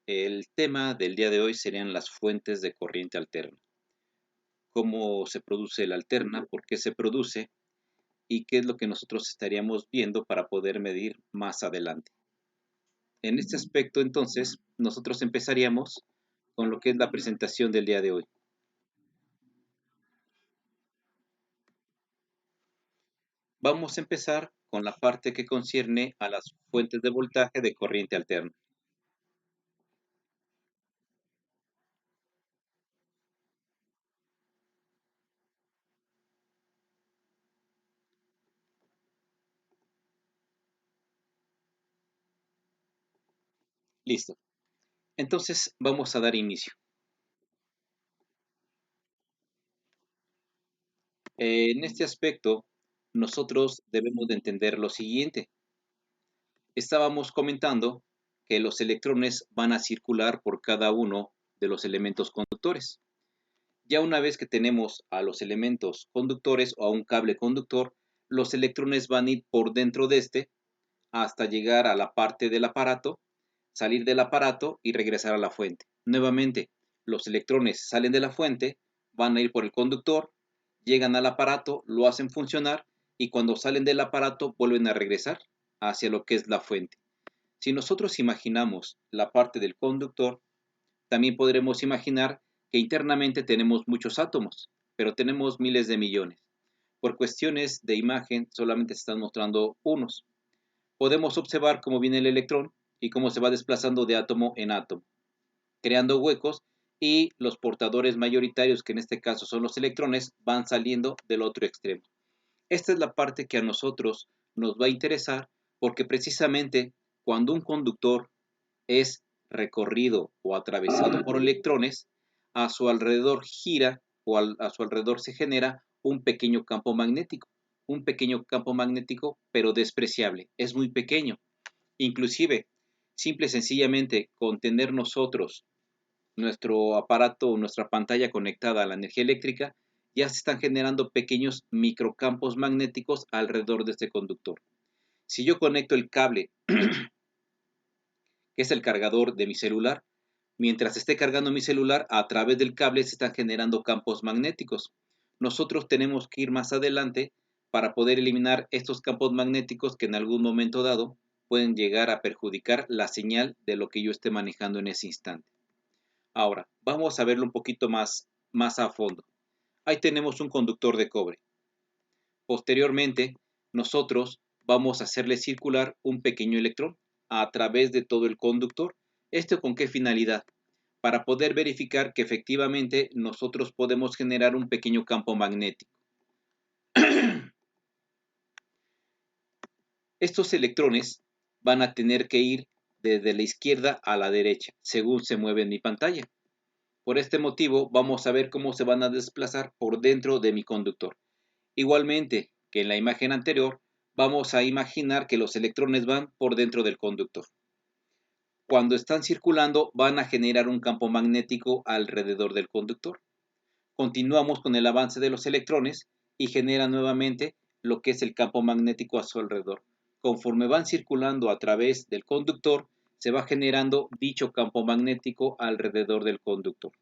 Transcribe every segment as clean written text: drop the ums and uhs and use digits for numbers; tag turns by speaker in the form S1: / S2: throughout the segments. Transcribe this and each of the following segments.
S1: El tema del día de hoy serían las fuentes de corriente alterna. Cómo se produce la alterna, por qué se produce y qué es lo que nosotros estaríamos viendo para poder medir más adelante. En este aspecto, entonces, nosotros empezaríamos con lo que es la presentación del día de hoy. Vamos a empezar con la parte que concierne a las fuentes de voltaje de corriente alterna. Listo. Entonces, vamos a dar inicio. En este aspecto, nosotros debemos de entender lo siguiente. Estábamos comentando que los electrones van a circular por cada uno de los elementos conductores. Ya una vez que tenemos a los elementos conductores o a un cable conductor, los electrones van a ir por dentro de este hasta llegar a la parte del aparato, salir del aparato y regresar a la fuente. Nuevamente, los electrones salen de la fuente, van a ir por el conductor, llegan al aparato, lo hacen funcionar y cuando salen del aparato vuelven a regresar hacia lo que es la fuente. Si nosotros imaginamos la parte del conductor, también podremos imaginar que internamente tenemos muchos átomos, pero tenemos miles de millones. Por cuestiones de imagen solamente se están mostrando unos. Podemos observar cómo viene el electrón y cómo se va desplazando de átomo en átomo, creando huecos y los portadores mayoritarios, que en este caso son los electrones, van saliendo del otro extremo. Esta es la parte que a nosotros nos va a interesar porque precisamente cuando un conductor es recorrido o atravesado por electrones, a su alrededor gira o a su alrededor se genera un pequeño campo magnético. Un pequeño campo magnético, pero despreciable. Es muy pequeño. Inclusive, simple y sencillamente con tener nosotros nuestro aparato, nuestra pantalla conectada a la energía eléctrica, ya se están generando pequeños microcampos magnéticos alrededor de este conductor. Si yo conecto el cable que es el cargador de mi celular. Mientras esté cargando mi celular, a través del cable se están generando campos magnéticos. Nosotros tenemos que ir más adelante para poder eliminar estos campos magnéticos que en algún momento dado pueden llegar a perjudicar la señal de lo que yo esté manejando en ese instante. Ahora, vamos a verlo un poquito más a fondo. Ahí tenemos un conductor de cobre. Posteriormente, nosotros vamos a hacerle circular un pequeño electrón a través de todo el conductor. ¿Esto con qué finalidad? Para poder verificar que efectivamente nosotros podemos generar un pequeño campo magnético. Estos electrones van a tener que ir desde la izquierda a la derecha, según se mueve en mi pantalla. Por este motivo, vamos a ver cómo se van a desplazar por dentro de mi conductor. Igualmente que en la imagen anterior, vamos a imaginar que los electrones van por dentro del conductor. Cuando están circulando, van a generar un campo magnético alrededor del conductor. Continuamos con el avance de los electrones y generan nuevamente lo que es el campo magnético a su alrededor. Conforme van circulando a través del conductor, se va generando dicho campo magnético alrededor del conductor.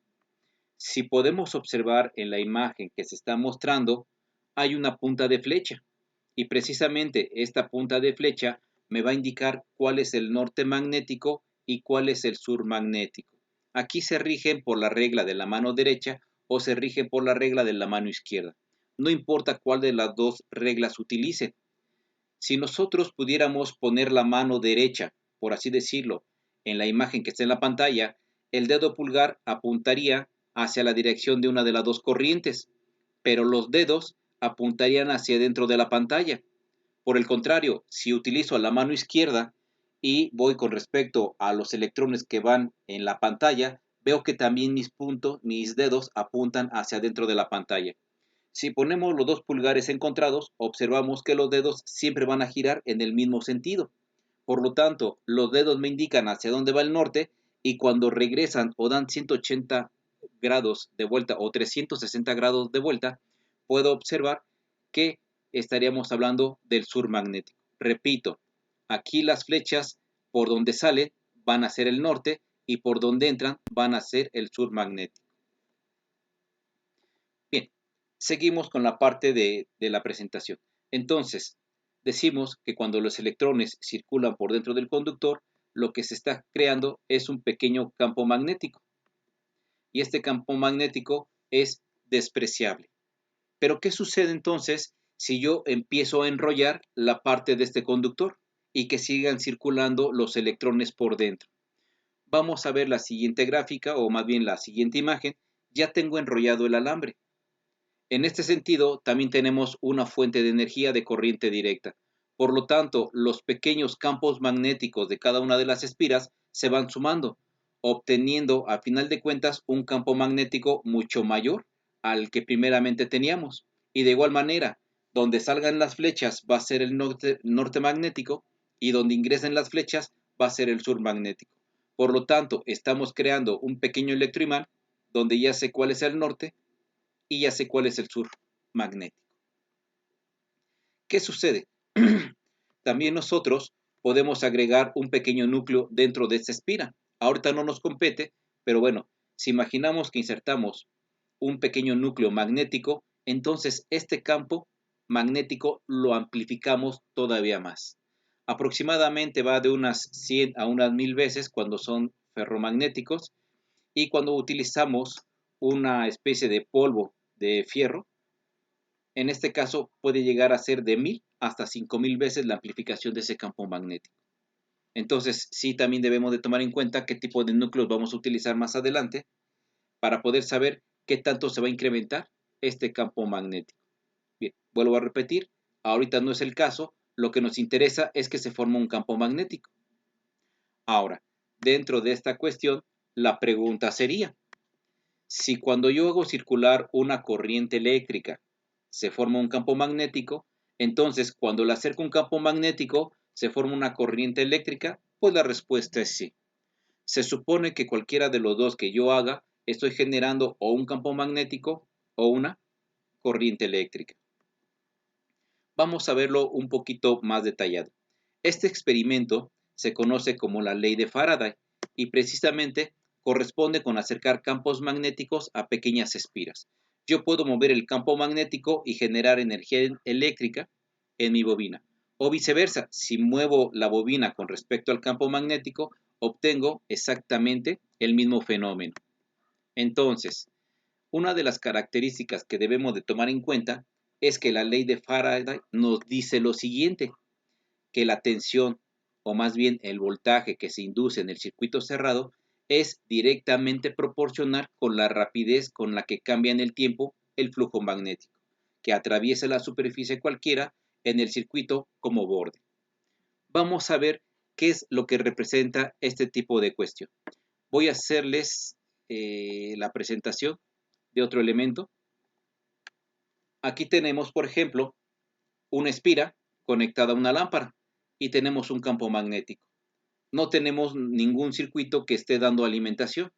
S1: Si podemos observar en la imagen que se está mostrando, hay una punta de flecha y precisamente esta punta de flecha me va a indicar cuál es el norte magnético y cuál es el sur magnético. Aquí se rigen por la regla de la mano derecha o se rigen por la regla de la mano izquierda. No importa cuál de las dos reglas utilicen. Si nosotros pudiéramos poner la mano derecha, por así decirlo, en la imagen que está en la pantalla, el dedo pulgar apuntaría hacia la dirección de una de las dos corrientes, pero los dedos apuntarían hacia dentro de la pantalla. Por el contrario, si utilizo la mano izquierda y voy con respecto a los electrones que van en la pantalla, veo que también mis dedos apuntan hacia dentro de la pantalla. Si ponemos los dos pulgares encontrados, observamos que los dedos siempre van a girar en el mismo sentido. Por lo tanto, los dedos me indican hacia dónde va el norte y cuando regresan o dan 180 grados de vuelta o 360 grados de vuelta, puedo observar que estaríamos hablando del sur magnético. Repito, aquí las flechas por donde salen van a ser el norte y por donde entran van a ser el sur magnético. Bien, seguimos con la parte de la presentación. Entonces, decimos que cuando los electrones circulan por dentro del conductor, lo que se está creando es un pequeño campo magnético. Y este campo magnético es despreciable. Pero ¿qué sucede entonces si yo empiezo a enrollar la parte de este conductor y que sigan circulando los electrones por dentro? Vamos a ver la siguiente gráfica, o más bien la siguiente imagen. Ya tengo enrollado el alambre. En este sentido, también tenemos una fuente de energía de corriente directa. Por lo tanto, los pequeños campos magnéticos de cada una de las espiras se van sumando, obteniendo a final de cuentas un campo magnético mucho mayor al que primeramente teníamos. Y de igual manera, donde salgan las flechas va a ser el norte magnético y donde ingresen las flechas va a ser el sur magnético. Por lo tanto, estamos creando un pequeño electroimán donde ya sé cuál es el norte y ya sé cuál es el sur magnético. ¿Qué sucede? También nosotros podemos agregar un pequeño núcleo dentro de esta espira. Ahorita no nos compete, pero bueno, si imaginamos que insertamos un pequeño núcleo magnético, entonces este campo magnético lo amplificamos todavía más. Aproximadamente va de unas 100 a unas 1000 veces cuando son ferromagnéticos, y cuando utilizamos una especie de polvo de fierro, en este caso puede llegar a ser de 1000 hasta 5000 veces la amplificación de ese campo magnético. Entonces, sí, también debemos de tomar en cuenta qué tipo de núcleos vamos a utilizar más adelante para poder saber qué tanto se va a incrementar este campo magnético. Bien, vuelvo a repetir, ahorita no es el caso, lo que nos interesa es que se forme un campo magnético. Ahora, dentro de esta cuestión, la pregunta sería, si cuando yo hago circular una corriente eléctrica se forma un campo magnético, entonces cuando le acerco un campo magnético se forma una corriente eléctrica, pues la respuesta es sí. Se supone que cualquiera de los dos que yo haga, estoy generando o un campo magnético o una corriente eléctrica. Vamos a verlo un poquito más detallado. Este experimento se conoce como la ley de Faraday y precisamente corresponde con acercar campos magnéticos a pequeñas espiras. Yo puedo mover el campo magnético y generar energía eléctrica en mi bobina. O viceversa, si muevo la bobina con respecto al campo magnético, obtengo exactamente el mismo fenómeno. Entonces, una de las características que debemos de tomar en cuenta es que la ley de Faraday nos dice lo siguiente, que la tensión, o más bien el voltaje que se induce en el circuito cerrado, es directamente proporcional con la rapidez con la que cambia en el tiempo el flujo magnético, que atraviesa la superficie cualquiera en el circuito como borde. Vamos a ver qué es lo que representa este tipo de cuestión. Voy a hacerles la presentación de otro elemento. Aquí tenemos, por ejemplo, una espira conectada a una lámpara y tenemos un campo magnético. No tenemos ningún circuito que esté dando alimentación.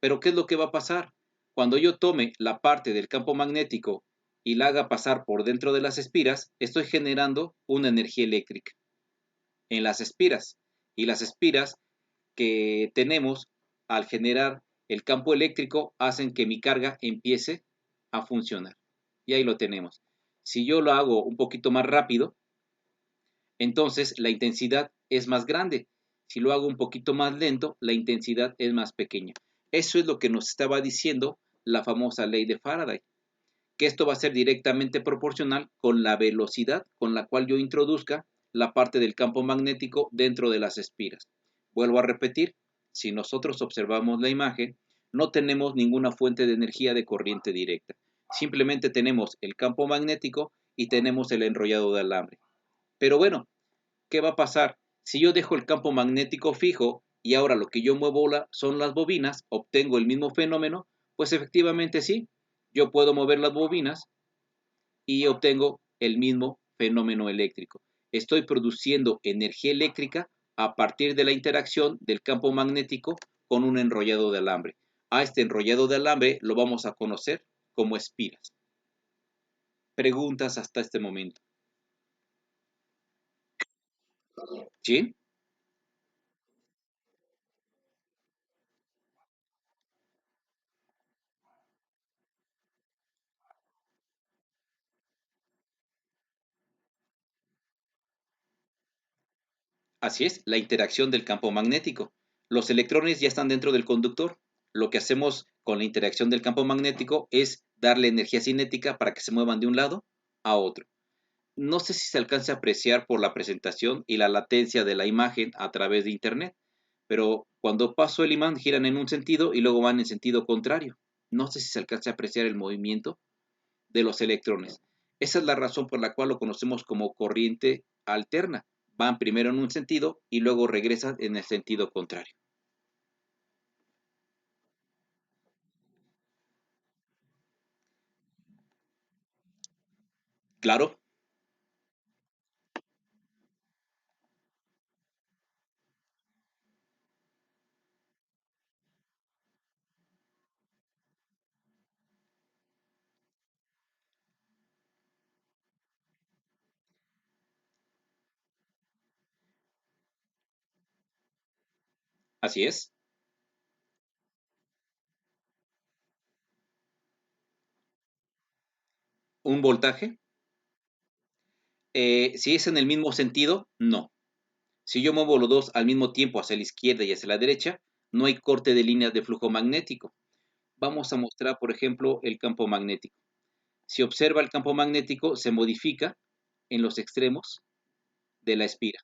S1: Pero ¿qué es lo que va a pasar? Cuando yo tome la parte del campo magnético y la haga pasar por dentro de las espiras, estoy generando una energía eléctrica en las espiras. Y las espiras que tenemos al generar el campo eléctrico hacen que mi carga empiece a funcionar. Y ahí lo tenemos. Si yo lo hago un poquito más rápido, entonces la intensidad es más grande. Si lo hago un poquito más lento, la intensidad es más pequeña. Eso es lo que nos estaba diciendo la famosa ley de Faraday, que esto va a ser directamente proporcional con la velocidad con la cual yo introduzca la parte del campo magnético dentro de las espiras. Vuelvo a repetir, si nosotros observamos la imagen, no tenemos ninguna fuente de energía de corriente directa. Simplemente tenemos el campo magnético y tenemos el enrollado de alambre. Pero bueno, ¿qué va a pasar? Si yo dejo el campo magnético fijo y ahora lo que yo muevo son las bobinas, obtengo el mismo fenómeno, pues efectivamente sí, yo puedo mover las bobinas y obtengo el mismo fenómeno eléctrico. Estoy produciendo energía eléctrica a partir de la interacción del campo magnético con un enrollado de alambre. A este enrollado de alambre lo vamos a conocer como espiras. Preguntas hasta este momento. ¿Sí? Así es, la interacción del campo magnético. Los electrones ya están dentro del conductor. Lo que hacemos con la interacción del campo magnético es darle energía cinética para que se muevan de un lado a otro. No sé si se alcanza a apreciar por la presentación y la latencia de la imagen a través de internet, pero cuando paso el imán giran en un sentido y luego van en sentido contrario. No sé si se alcanza a apreciar el movimiento de los electrones. Esa es la razón por la cual lo conocemos como corriente alterna. Van primero en un sentido y luego regresan en el sentido contrario. Claro, así es. Un voltaje, si es en el mismo sentido, no. Si yo muevo los dos al mismo tiempo hacia la izquierda y hacia la derecha, no hay corte de líneas de flujo magnético. Vamos a mostrar, por ejemplo, el campo magnético. Si observa el campo magnético, se modifica en los extremos de la espira.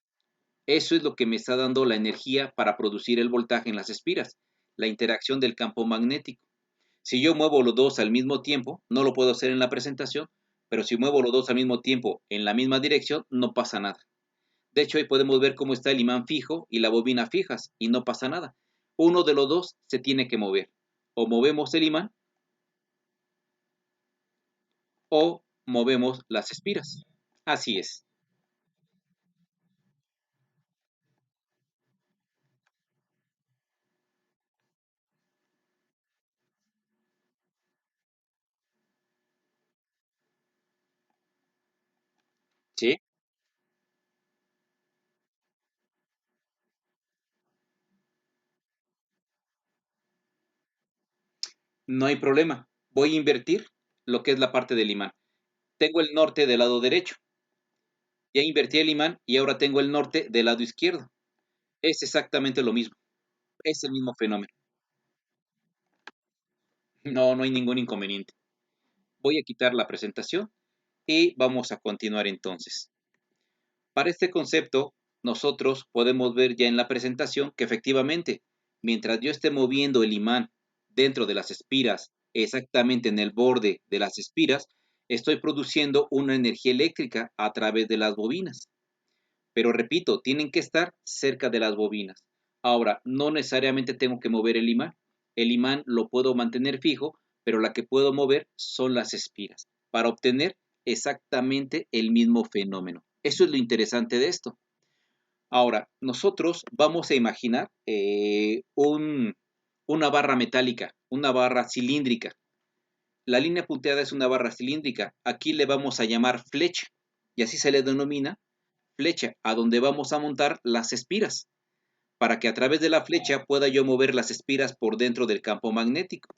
S1: Eso es lo que me está dando la energía para producir el voltaje en las espiras, la interacción del campo magnético. Si yo muevo los dos al mismo tiempo, no lo puedo hacer en la presentación, pero si muevo los dos al mismo tiempo en la misma dirección, no pasa nada. De hecho, ahí podemos ver cómo está el imán fijo y la bobina fijas y no pasa nada. Uno de los dos se tiene que mover. O movemos el imán o movemos las espiras. Así es. ¿Sí? No hay problema. Voy a invertir lo que es la parte del imán. Tengo el norte del lado derecho. Ya invertí el imán y ahora tengo el norte del lado izquierdo. Es exactamente lo mismo. Es el mismo fenómeno. No, no hay ningún inconveniente. Voy a quitar la presentación y vamos a continuar entonces. Para este concepto, nosotros podemos ver ya en la presentación que efectivamente, mientras yo esté moviendo el imán dentro de las espiras, exactamente en el borde de las espiras, estoy produciendo una energía eléctrica a través de las bobinas. Pero repito, tienen que estar cerca de las bobinas. Ahora, no necesariamente tengo que mover el imán. El imán lo puedo mantener fijo, pero la que puedo mover son las espiras para obtener exactamente el mismo fenómeno. Eso es lo interesante de esto. Ahora, nosotros vamos a imaginar una barra metálica, una barra cilíndrica. La línea punteada es una barra cilíndrica. Aquí le vamos a llamar flecha y así se le denomina flecha, a donde vamos a montar las espiras, para que a través de la flecha pueda yo mover las espiras por dentro del campo magnético.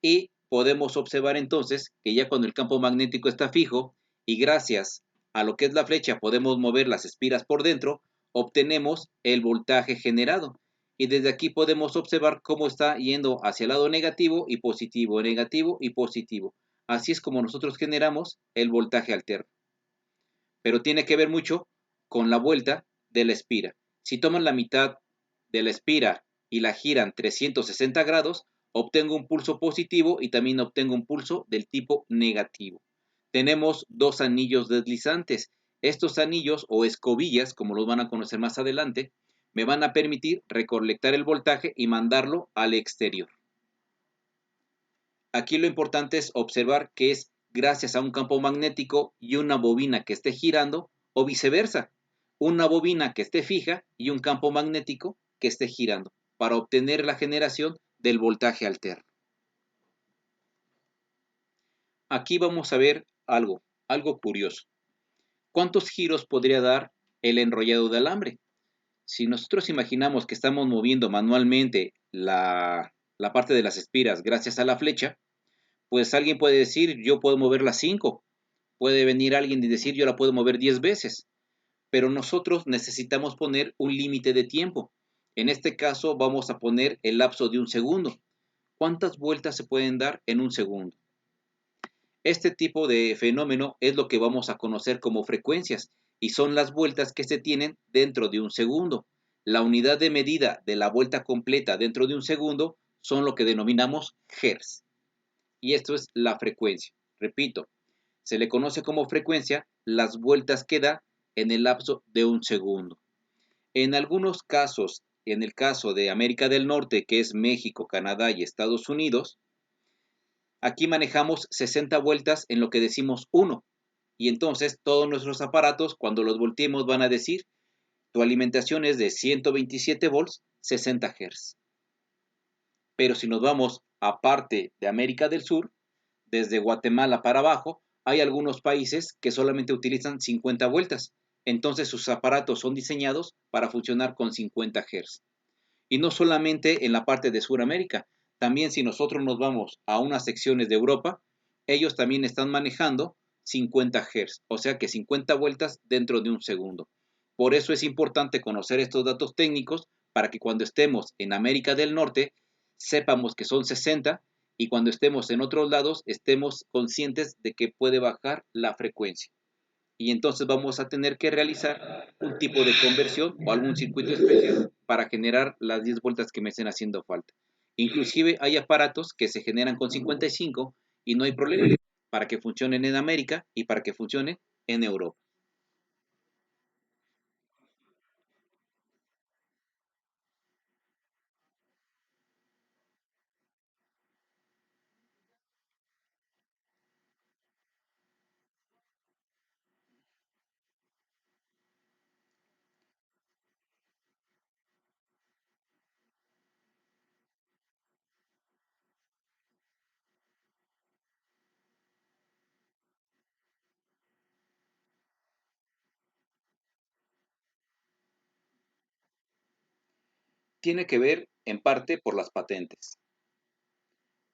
S1: Y podemos observar entonces que ya cuando el campo magnético está fijo y gracias a lo que es la flecha podemos mover las espiras por dentro, obtenemos el voltaje generado. Y desde aquí podemos observar cómo está yendo hacia el lado negativo y positivo, negativo y positivo. Así es como nosotros generamos el voltaje alterno, pero tiene que ver mucho con la vuelta de la espira. Si toman la mitad de la espira y la giran 360 grados, obtengo un pulso positivo y también obtengo un pulso del tipo negativo. Tenemos dos anillos deslizantes. Estos anillos o escobillas, como los van a conocer más adelante, me van a permitir recolectar el voltaje y mandarlo al exterior. Aquí lo importante es observar que es gracias a un campo magnético y una bobina que esté girando o viceversa, una bobina que esté fija y un campo magnético que esté girando para obtener la generación del voltaje alterno. Aquí vamos a ver algo curioso. ¿Cuántos giros podría dar el enrollado de alambre? Si nosotros imaginamos que estamos moviendo manualmente la parte de las espiras gracias a la flecha, pues alguien puede decir, yo puedo moverla 5. Puede venir alguien y decir, yo la puedo mover 10 veces. pero nosotros necesitamos poner un límite de tiempo. En este caso vamos a poner el lapso de un segundo. ¿Cuántas vueltas se pueden dar en un segundo? Este tipo de fenómeno es lo que vamos a conocer como frecuencias y son las vueltas que se tienen dentro de un segundo. La unidad de medida de la vuelta completa dentro de un segundo son lo que denominamos hertz. Y esto es la frecuencia. Repito, se le conoce como frecuencia las vueltas que da en el lapso de un segundo. En algunos casos, en el caso de América del Norte, que es México, Canadá y Estados Unidos, aquí manejamos 60 vueltas en lo que decimos 1. Y entonces todos nuestros aparatos, cuando los volteemos, van a decir, tu alimentación es de 127 volts, 60 Hz. Pero si nos vamos a parte de América del Sur, desde Guatemala para abajo, hay algunos países que solamente utilizan 50 vueltas. Entonces sus aparatos son diseñados para funcionar con 50 Hz. Y no solamente en la parte de Sudamérica, también si nosotros nos vamos a unas secciones de Europa, ellos también están manejando 50 Hz, o sea que 50 vueltas dentro de un segundo. Por eso es importante conocer estos datos técnicos para que cuando estemos en América del Norte sepamos que son 60 y cuando estemos en otros lados estemos conscientes de que puede bajar la frecuencia. Y entonces vamos a tener que realizar un tipo de conversión o algún circuito especial para generar las 10 vueltas que me estén haciendo falta. Inclusive hay aparatos que se generan con 55 y no hay problema para que funcionen en América y para que funcionen en Europa. Tiene que ver en parte por las patentes,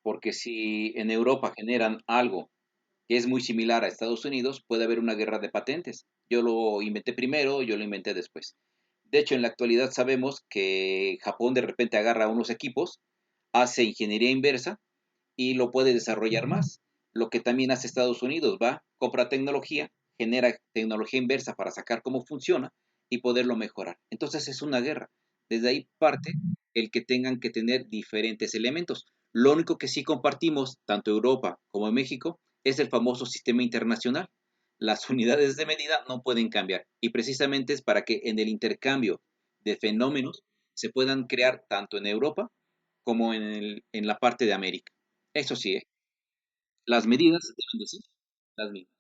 S1: porque si en Europa generan algo que es muy similar a Estados Unidos, puede haber una guerra de patentes. Yo lo inventé primero, yo lo inventé después. De hecho, en la actualidad sabemos que Japón de repente agarra unos equipos, hace ingeniería inversa y lo puede desarrollar más. Lo que también hace Estados Unidos, va, compra tecnología, genera tecnología inversa para sacar cómo funciona y poderlo mejorar. Entonces es una guerra. Desde ahí parte el que tengan que tener diferentes elementos. Lo único que sí compartimos, tanto Europa como México, es el famoso sistema internacional. Las unidades de medida no pueden cambiar y precisamente es para que en el intercambio de fenómenos se puedan crear tanto en Europa como en la parte de América. Eso sí, las medidas deben de ser las mismas.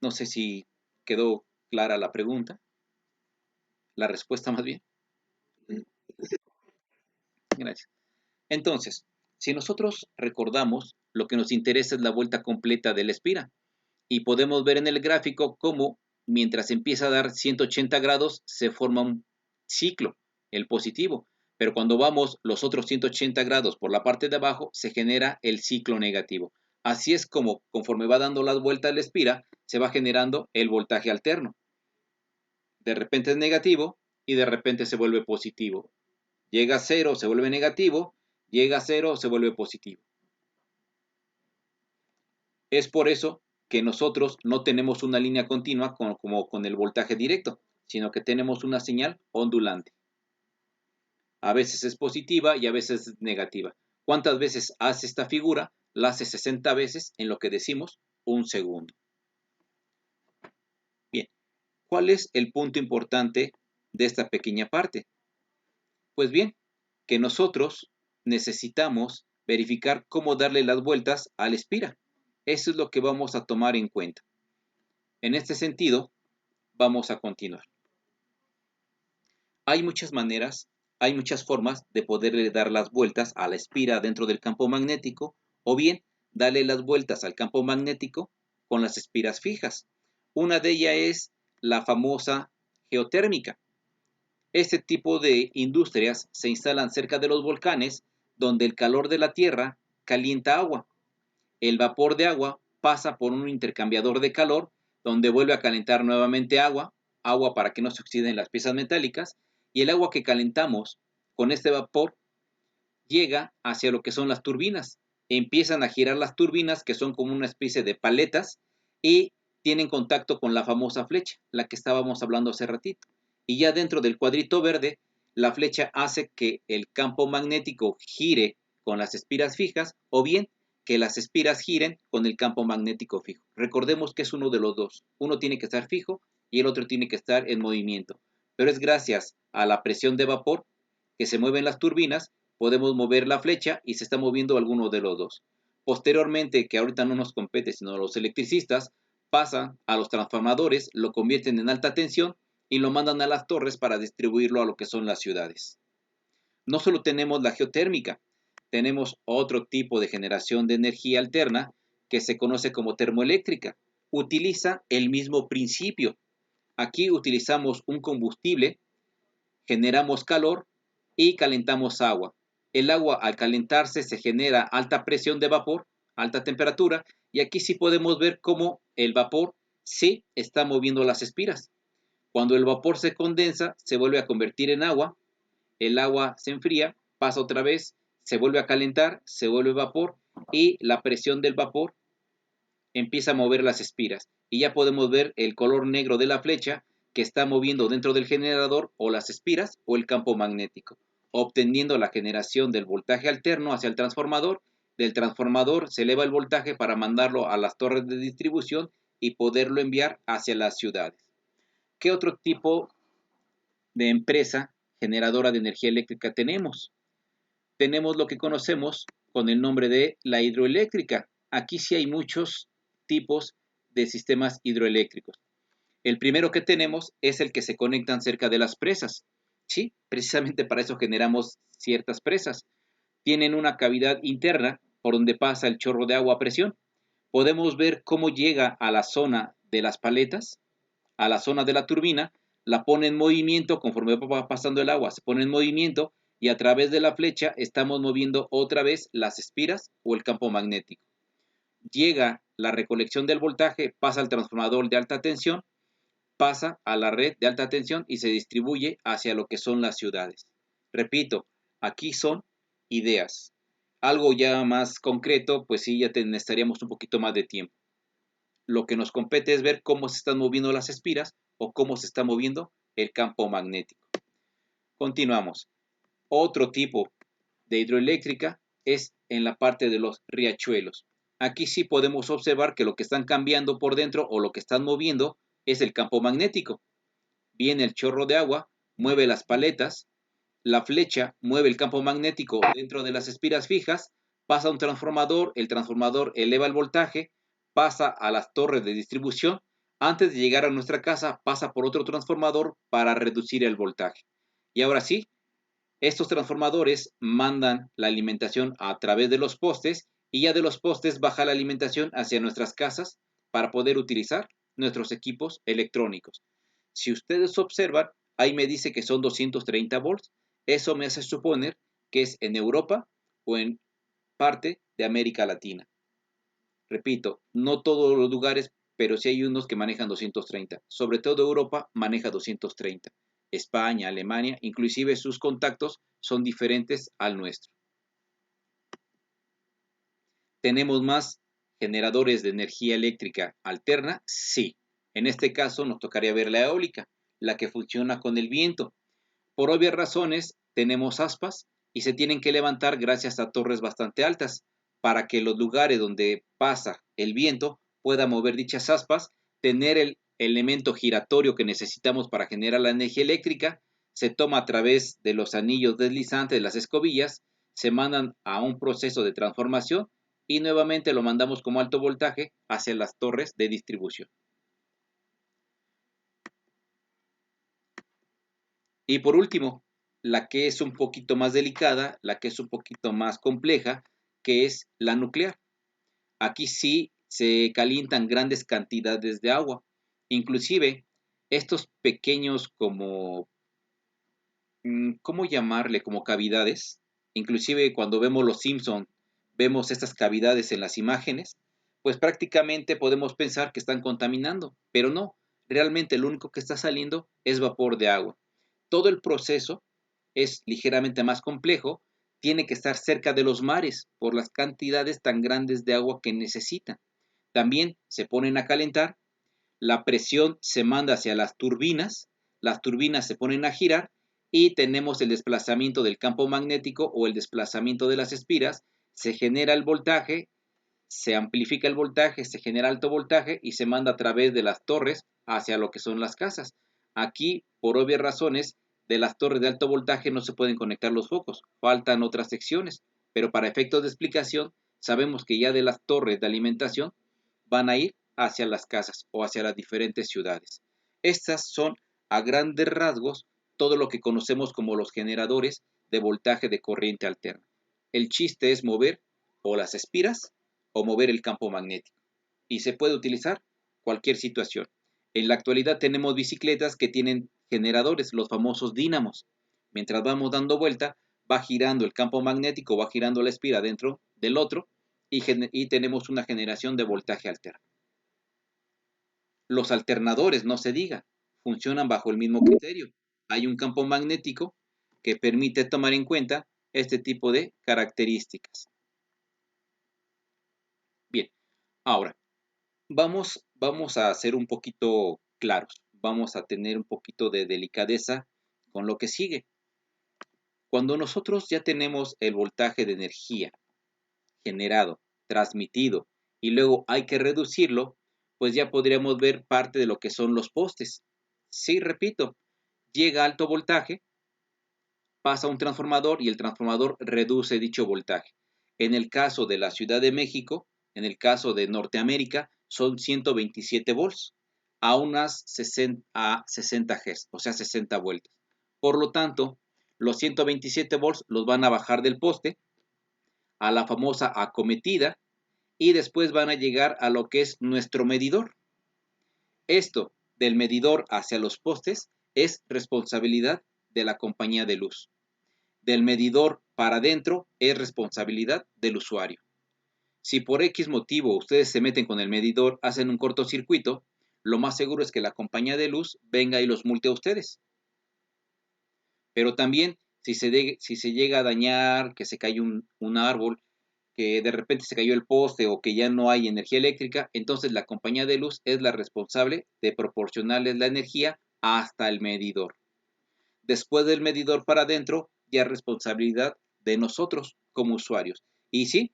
S1: No sé si quedó clara la pregunta, la respuesta más bien. Gracias. Entonces, si nosotros recordamos, lo que nos interesa es la vuelta completa de la espira y podemos ver en el gráfico cómo mientras empieza a dar 180 grados se forma un ciclo, el positivo, pero cuando vamos los otros 180 grados por la parte de abajo se genera el ciclo negativo. Así es como conforme va dando las vueltas la espira, se va generando el voltaje alterno. De repente es negativo y de repente se vuelve positivo. Llega a cero, se vuelve negativo, llega a cero, se vuelve positivo. Es por eso que nosotros no tenemos una línea continua como con el voltaje directo, sino que tenemos una señal ondulante. A veces es positiva y a veces es negativa. ¿Cuántas veces hace esta figura? La hace 60 veces en lo que decimos un segundo. Bien, ¿cuál es el punto importante de esta pequeña parte? Pues bien, que nosotros necesitamos verificar cómo darle las vueltas al espira. Eso es lo que vamos a tomar en cuenta. En este sentido, vamos a continuar. Hay muchas maneras, hay muchas formas de poderle dar las vueltas a la espira dentro del campo magnético o bien darle las vueltas al campo magnético con las espiras fijas. Una de ellas es la famosa geotérmica. Este tipo de industrias se instalan cerca de los volcanes donde el calor de la tierra calienta agua. El vapor de agua pasa por un intercambiador de calor donde vuelve a calentar nuevamente agua, agua para que no se oxiden las piezas metálicas, y el agua que calentamos con este vapor llega hacia lo que son las turbinas. Empiezan a girar las turbinas, que son como una especie de paletas, y tienen contacto con la famosa flecha, la que estábamos hablando hace ratito. Y ya dentro del cuadrito verde, la flecha hace que el campo magnético gire con las espiras fijas, o bien que las espiras giren con el campo magnético fijo. Recordemos que es uno de los dos. Uno tiene que estar fijo y el otro tiene que estar en movimiento. Pero es gracias a la presión de vapor que se mueven las turbinas, podemos mover la flecha y se está moviendo alguno de los dos. Posteriormente, que ahorita no nos compete, sino los electricistas, pasan a los transformadores, lo convierten en alta tensión y lo mandan a las torres para distribuirlo a lo que son las ciudades. No solo tenemos la geotérmica, tenemos otro tipo de generación de energía alterna que se conoce como termoeléctrica. Utiliza el mismo principio. Aquí utilizamos un combustible, generamos calor y calentamos agua. El agua al calentarse se genera alta presión de vapor, alta temperatura, y aquí sí podemos ver cómo el vapor sí está moviendo las espiras. Cuando el vapor se condensa, se vuelve a convertir en agua, el agua se enfría, pasa otra vez, se vuelve a calentar, se vuelve vapor y la presión del vapor empieza a mover las espiras. Y ya podemos ver el color negro de la flecha que está moviendo dentro del generador o las espiras o el campo magnético, obteniendo la generación del voltaje alterno hacia el transformador. Del transformador se eleva el voltaje para mandarlo a las torres de distribución y poderlo enviar hacia las ciudades. ¿Qué otro tipo de empresa generadora de energía eléctrica tenemos? Tenemos lo que conocemos con el nombre de la hidroeléctrica. Aquí sí hay muchos tipos de sistemas hidroeléctricos. El primero que tenemos es el que se conectan cerca de las presas. Sí, precisamente para eso generamos ciertas presas. Tienen una cavidad interna por donde pasa el chorro de agua a presión. Podemos ver cómo llega a la zona de las paletas, a la zona de la turbina, la pone en movimiento conforme va pasando el agua, se pone en movimiento y a través de la flecha estamos moviendo otra vez las espiras o el campo magnético. Llega la recolección del voltaje, pasa al transformador de alta tensión, pasa a la red de alta tensión y se distribuye hacia lo que son las ciudades. Repito, aquí son ideas. Algo ya más concreto, pues sí, ya necesitaríamos un poquito más de tiempo. Lo que nos compete es ver cómo se están moviendo las espiras o cómo se está moviendo el campo magnético. Continuamos. Otro tipo de hidroeléctrica es en la parte de los riachuelos. Aquí sí podemos observar que lo que están cambiando por dentro o lo que están moviendo es el campo magnético. Viene el chorro de agua, mueve las paletas, la flecha mueve el campo magnético dentro de las espiras fijas, pasa a un transformador, el transformador eleva el voltaje, pasa a las torres de distribución, antes de llegar a nuestra casa pasa por otro transformador para reducir el voltaje. Y ahora sí, estos transformadores mandan la alimentación a través de los postes y ya de los postes baja la alimentación hacia nuestras casas para poder utilizar nuestros equipos electrónicos. Si ustedes observan, ahí me dice que son 230 volts. Eso me hace suponer que es en Europa o en parte de América Latina. Repito, no todos los lugares, pero sí hay unos que manejan 230. Sobre todo Europa maneja 230. España, Alemania, inclusive sus contactos son diferentes al nuestro. ¿Tenemos más generadores de energía eléctrica alterna? Sí. En este caso nos tocaría ver la eólica, la que funciona con el viento. Por obvias razones, tenemos aspas y se tienen que levantar gracias a torres bastante altas para que los lugares donde pasa el viento pueda mover dichas aspas, tener el elemento giratorio que necesitamos para generar la energía eléctrica, se toma a través de los anillos deslizantes de las escobillas, se mandan a un proceso de transformación y nuevamente lo mandamos como alto voltaje hacia las torres de distribución. Y por último, la que es un poquito más delicada, la que es un poquito más compleja, que es la nuclear. Aquí sí se calientan grandes cantidades de agua. Inclusive, estos pequeños como, ¿cómo llamarle? Como cavidades. Inclusive cuando vemos los Simpson, vemos estas cavidades en las imágenes. pues prácticamente podemos pensar que están contaminando, pero no, realmente lo único que está saliendo es vapor de agua. Todo el proceso es ligeramente más complejo, tiene que estar cerca de los mares por las cantidades tan grandes de agua que necesitan. También se ponen a calentar, la presión se manda hacia las turbinas se ponen a girar y tenemos el desplazamiento del campo magnético o el desplazamiento de las espiras, se genera el voltaje, se amplifica el voltaje, se genera alto voltaje y se manda a través de las torres hacia lo que son las casas. Aquí, por obvias razones, de las torres de alto voltaje no se pueden conectar los focos, faltan otras secciones, pero para efectos de explicación, sabemos que ya de las torres de alimentación van a ir hacia las casas o hacia las diferentes ciudades. Estas son, a grandes rasgos, todo lo que conocemos como los generadores de voltaje de corriente alterna. El chiste es mover o las espiras o mover el campo magnético. Y se puede utilizar cualquier situación. En la actualidad tenemos bicicletas que tienen generadores, los famosos dínamos. Mientras vamos dando vuelta, va girando el campo magnético, va girando la espira dentro del otro y tenemos una generación de voltaje alterno. Los alternadores, no se diga, funcionan bajo el mismo criterio. Hay un campo magnético que permite tomar en cuenta este tipo de características. Bien, ahora vamos a ser un poquito claros, vamos a tener un poquito de delicadeza con lo que sigue. Cuando nosotros ya tenemos el voltaje de energía generado, transmitido y luego hay que reducirlo, pues ya podríamos ver parte de lo que son los postes. Sí, repito, llega alto voltaje, pasa a un transformador y el transformador reduce dicho voltaje. En el caso de la Ciudad de México, en el caso de Norteamérica, son 127 volts a unas 60 Hz, o sea, 60 vueltas. Por lo tanto, los 127 volts los van a bajar del poste a la famosa acometida y después van a llegar a lo que es nuestro medidor. Esto del medidor hacia los postes es responsabilidad de la compañía de luz. Del medidor para adentro es responsabilidad del usuario. Si por X motivo ustedes se meten con el medidor, hacen un cortocircuito, lo más seguro es que la compañía de luz venga y los multe a ustedes. Pero también si se llega a dañar, que se cae un árbol, que de repente se cayó el poste o que ya no hay energía eléctrica, entonces la compañía de luz es la responsable de proporcionarles la energía hasta el medidor. Después del medidor para adentro, ya es responsabilidad de nosotros como usuarios. Y sí,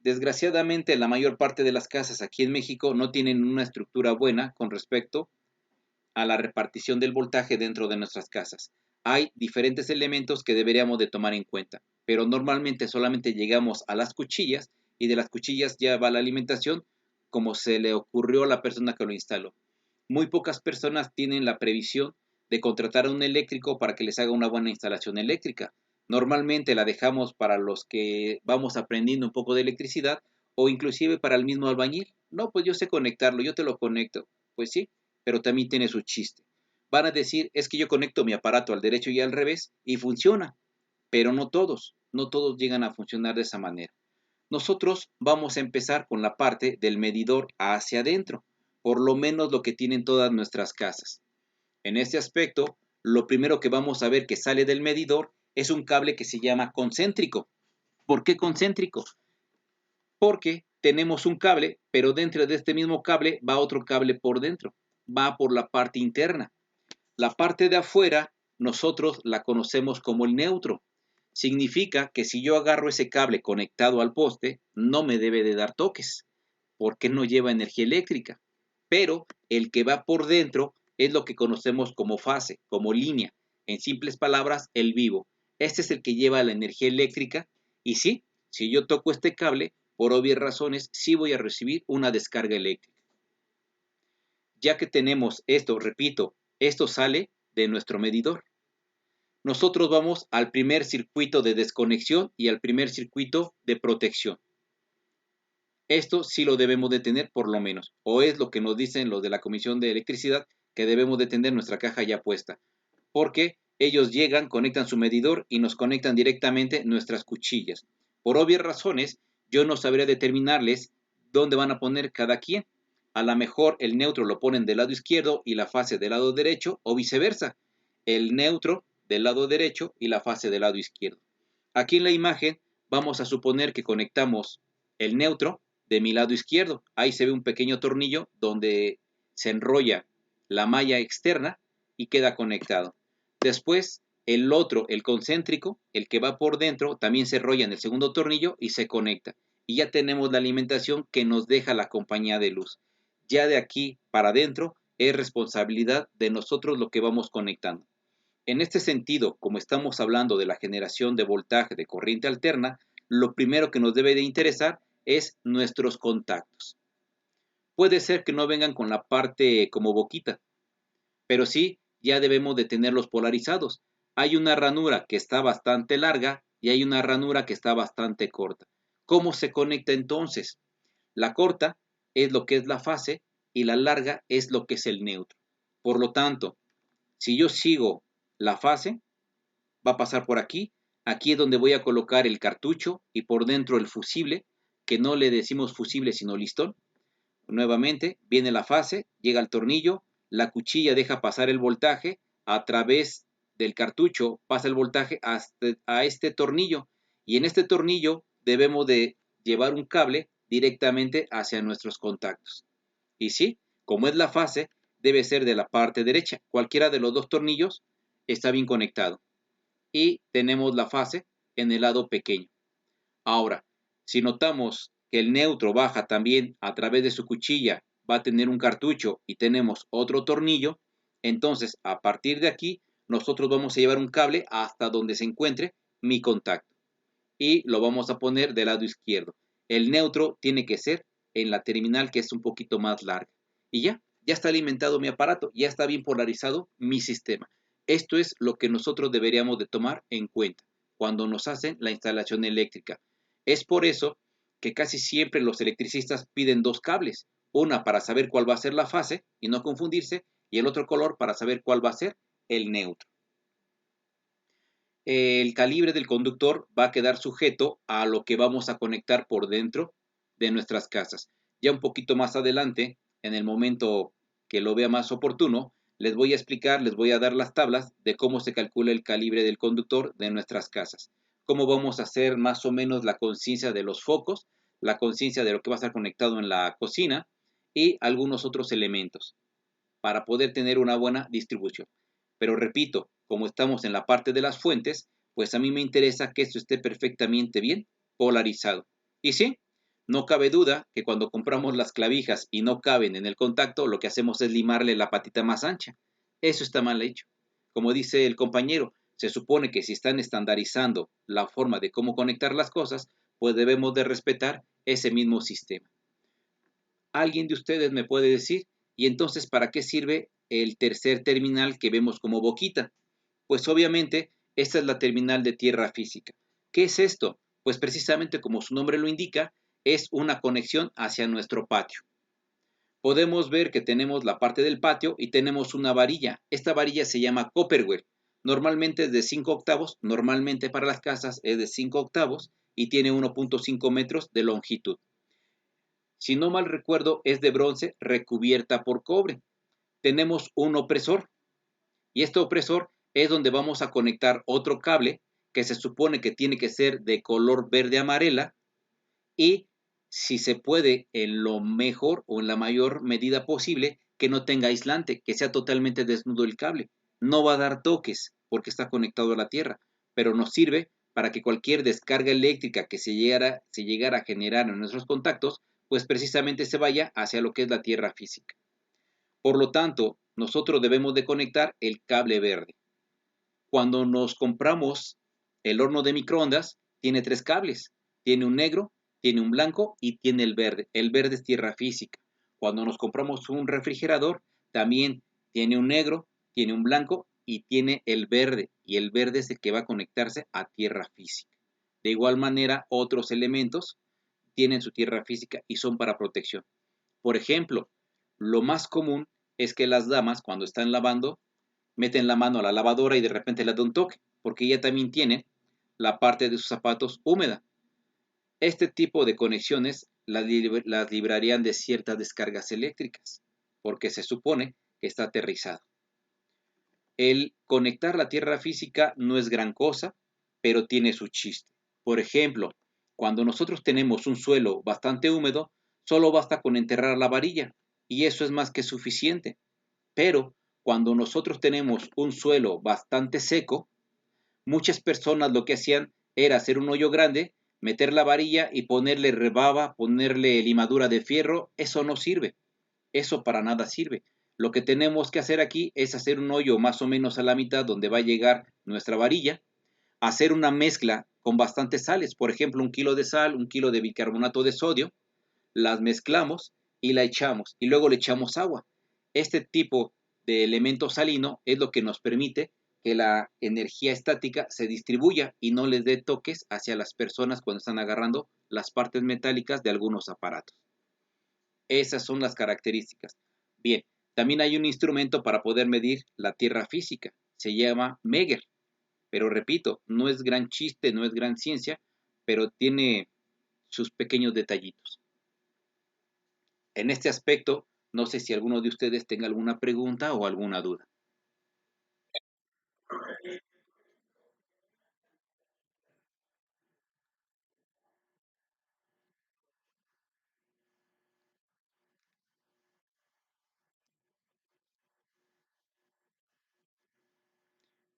S1: desgraciadamente la mayor parte de las casas aquí en México no tienen una estructura buena con respecto a la repartición del voltaje dentro de nuestras casas. Hay diferentes elementos que deberíamos de tomar en cuenta, pero normalmente solamente llegamos a las cuchillas y de las cuchillas ya va la alimentación como se le ocurrió a la persona que lo instaló. Muy pocas personas tienen la previsión de contratar a un eléctrico para que les haga una buena instalación eléctrica. Normalmente la dejamos para los que vamos aprendiendo un poco de electricidad o inclusive para el mismo albañil. No, pues yo sé conectarlo, yo te lo conecto. Pues sí, pero también tiene su chiste. Van a decir, es que yo conecto mi aparato al derecho y al revés y funciona, pero no todos llegan a funcionar de esa manera. Nosotros vamos a empezar con la parte del medidor hacia adentro, por lo menos lo que tienen todas nuestras casas. En este aspecto, lo primero que vamos a ver que sale del medidor es un cable que se llama concéntrico. ¿Por qué concéntrico? Porque tenemos un cable, pero dentro de este mismo cable va otro cable por dentro, va por la parte interna. La parte de afuera nosotros la conocemos como el neutro. Significa que si yo agarro ese cable conectado al poste, no me debe de dar toques, porque no lleva energía eléctrica. Pero el que va por dentro es lo que conocemos como fase, como línea. En simples palabras, el vivo. Este es el que lleva la energía eléctrica y sí, si yo toco este cable, por obvias razones, sí voy a recibir una descarga eléctrica. Ya que tenemos esto, repito, esto sale de nuestro medidor. Nosotros vamos al primer circuito de desconexión y al primer circuito de protección. Esto sí lo debemos de tener por lo menos, o es lo que nos dicen los de la Comisión de Electricidad, que debemos de tener nuestra caja ya puesta, porque ellos llegan, conectan su medidor y nos conectan directamente nuestras cuchillas. Por obvias razones, yo no sabría determinarles ¿Dónde van a poner cada quien? A lo mejor el neutro lo ponen del lado izquierdo y la fase del lado derecho, o viceversa, el neutro del lado derecho y la fase del lado izquierdo. Aquí en la imagen vamos a suponer que conectamos el neutro de mi lado izquierdo. Ahí se ve un pequeño tornillo donde se enrolla la malla externa y queda conectado. Después el otro, el concéntrico, el que va por dentro, también se enrolla en el segundo tornillo y se conecta. Y ya tenemos la alimentación que nos deja la compañía de luz. Ya de aquí para adentro es responsabilidad de nosotros lo que vamos conectando. En este sentido, como estamos hablando de la generación de voltaje de corriente alterna, lo primero que nos debe de interesar es nuestros contactos. Puede ser que no vengan con la parte como boquita, pero sí ya debemos de tenerlos polarizados. Hay una ranura que está bastante larga y hay una ranura que está bastante corta. ¿Cómo se conecta entonces? La corta es lo que es la fase y la larga es lo que es el neutro. Por lo tanto, si yo sigo la fase, va a pasar por aquí. Aquí es donde voy a colocar el cartucho y por dentro el fusible, que no le decimos fusible sino listón. Nuevamente viene la fase, llega el tornillo, la cuchilla deja pasar el voltaje, a través del cartucho pasa el voltaje hasta a este tornillo y en este tornillo debemos de llevar un cable directamente hacia nuestros contactos. Y sí, como es la fase, debe ser de la parte derecha. Cualquiera de los dos tornillos está bien conectado. Y tenemos la fase en el lado pequeño. Ahora, si notamos que el neutro baja también a través de su cuchilla, va a tener un cartucho y tenemos otro tornillo, entonces a partir de aquí nosotros vamos a llevar un cable hasta donde se encuentre mi contacto y lo vamos a poner del lado izquierdo. El neutro tiene que ser en la terminal que es un poquito más larga. Y ya está alimentado mi aparato, ya está bien polarizado mi sistema. Esto es lo que nosotros deberíamos de tomar en cuenta cuando nos hacen la instalación eléctrica. Es por eso que casi siempre los electricistas piden dos cables, una para saber cuál va a ser la fase y no confundirse, y el otro color para saber cuál va a ser el neutro. El calibre del conductor va a quedar sujeto a lo que vamos a conectar por dentro de nuestras casas. Ya un poquito más adelante, en el momento que lo vea más oportuno, les voy a explicar, les voy a dar las tablas de cómo se calcula el calibre del conductor de nuestras casas. Cómo vamos a hacer más o menos la conciencia de los focos, la conciencia de lo que va a estar conectado en la cocina y algunos otros elementos para poder tener una buena distribución. Pero repito, como estamos en la parte de las fuentes, pues a mí me interesa que esto esté perfectamente bien polarizado. Y sí, no cabe duda que cuando compramos las clavijas y no caben en el contacto, lo que hacemos es limarle la patita más ancha. Eso está mal hecho. Como dice el compañero, se supone que si están estandarizando la forma de cómo conectar las cosas, pues debemos de respetar ese mismo sistema. ¿Alguien de ustedes me puede decir? ¿Y entonces para qué sirve el tercer terminal que vemos como boquita? Pues obviamente esta es la terminal de tierra física. ¿Qué es esto? Pues precisamente como su nombre lo indica, es una conexión hacia nuestro patio. Podemos ver que tenemos la parte del patio y tenemos una varilla. Esta varilla se llama Copperware. Normalmente es de 5 octavos, normalmente para las casas es de 5 octavos y tiene 1.5 metros de longitud. Si no mal recuerdo, es de bronce recubierta por cobre. Tenemos un opresor y este opresor es donde vamos a conectar otro cable que se supone que tiene que ser de color verde amarela y si se puede en lo mejor o en la mayor medida posible que no tenga aislante, que sea totalmente desnudo el cable. No va a dar toques porque está conectado a la tierra, pero nos sirve para que cualquier descarga eléctrica que se llegara a generar en nuestros contactos, pues precisamente se vaya hacia lo que es la tierra física. Por lo tanto, nosotros debemos de conectar el cable verde. Cuando nos compramos el horno de microondas, tiene tres cables. Tiene un negro, tiene un blanco y tiene el verde. El verde es tierra física. Cuando nos compramos un refrigerador, también tiene un negro, tiene un blanco y tiene el verde. Y el verde es el que va a conectarse a tierra física. De igual manera, otros elementos tienen su tierra física y son para protección. Por ejemplo, lo más común es que las damas, cuando están lavando, meten la mano a la lavadora y de repente le da un toque, porque ella también tiene la parte de sus zapatos húmeda. Este tipo de conexiones las librarían de ciertas descargas eléctricas, porque se supone que está aterrizado. El conectar la tierra física no es gran cosa, pero tiene su chiste. Por ejemplo, cuando nosotros tenemos un suelo bastante húmedo, solo basta con enterrar la varilla y eso es más que suficiente. Pero cuando nosotros tenemos un suelo bastante seco, muchas personas lo que hacían era hacer un hoyo grande, meter la varilla y ponerle rebaba, ponerle limadura de fierro. Eso no sirve. Eso para nada sirve. Lo que tenemos que hacer aquí es hacer un hoyo más o menos a la mitad donde va a llegar nuestra varilla, hacer una mezcla con bastantes sales, por ejemplo, 1 kilo de sal, 1 kilo de bicarbonato de sodio, las mezclamos y la echamos y luego le echamos agua. Este tipo de elemento salino es lo que nos permite que la energía estática se distribuya y no les dé toques hacia las personas cuando están agarrando las partes metálicas de algunos aparatos. Esas son las características. Bien, también hay un instrumento para poder medir la tierra física. Se llama Megger. Pero repito, no es gran chiste, no es gran ciencia, pero tiene sus pequeños detallitos. En este aspecto, no sé si alguno de ustedes tenga alguna pregunta o alguna duda.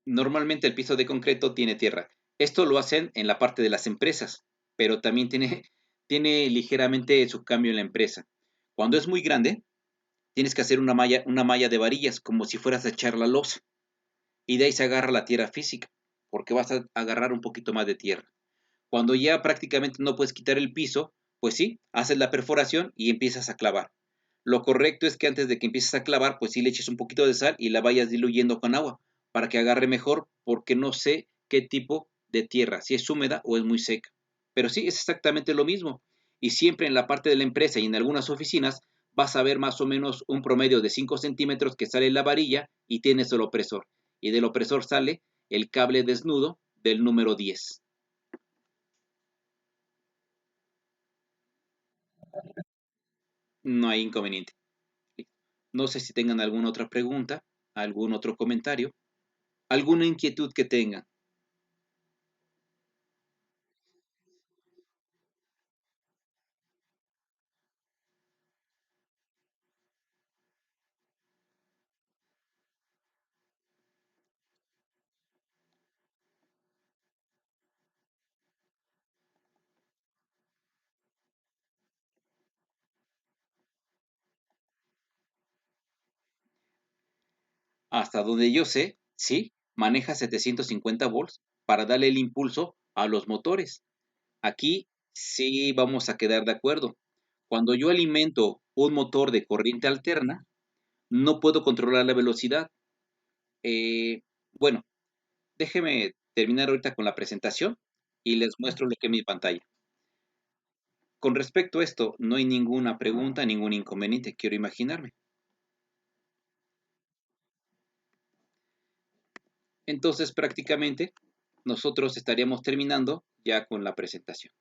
S1: Normalmente el piso de concreto tiene tierra. Esto lo hacen en la parte de las empresas, pero también tiene ligeramente su cambio en la empresa. Cuando es muy grande, tienes que hacer una malla de varillas, como si fueras a echar la losa. Y de ahí se agarra la tierra física, porque vas a agarrar un poquito más de tierra. Cuando ya prácticamente no puedes quitar el piso, pues sí, haces la perforación y empiezas a clavar. Lo correcto es que antes de que empieces a clavar, pues sí le eches un poquito de sal y la vayas diluyendo con agua para que agarre mejor, porque no sé qué tipo de tierra, si es húmeda o es muy seca. Pero sí, es exactamente lo mismo. Y siempre en la parte de la empresa y en algunas oficinas vas a ver más o menos un promedio de 5 centímetros que sale la varilla y tienes el opresor. Y del opresor sale el cable desnudo del número 10. No hay inconveniente. No sé si tengan alguna otra pregunta, algún otro comentario, alguna inquietud que tengan. Hasta donde yo sé, sí, maneja 750 volts para darle el impulso a los motores. Aquí sí vamos a quedar de acuerdo. Cuando yo alimento un motor de corriente alterna, no puedo controlar la velocidad. Bueno, déjeme terminar ahorita con la presentación y les muestro lo que es mi pantalla. Con respecto a esto, no hay ninguna pregunta, ningún inconveniente, quiero imaginarme. Entonces, prácticamente, nosotros estaríamos terminando ya con la presentación.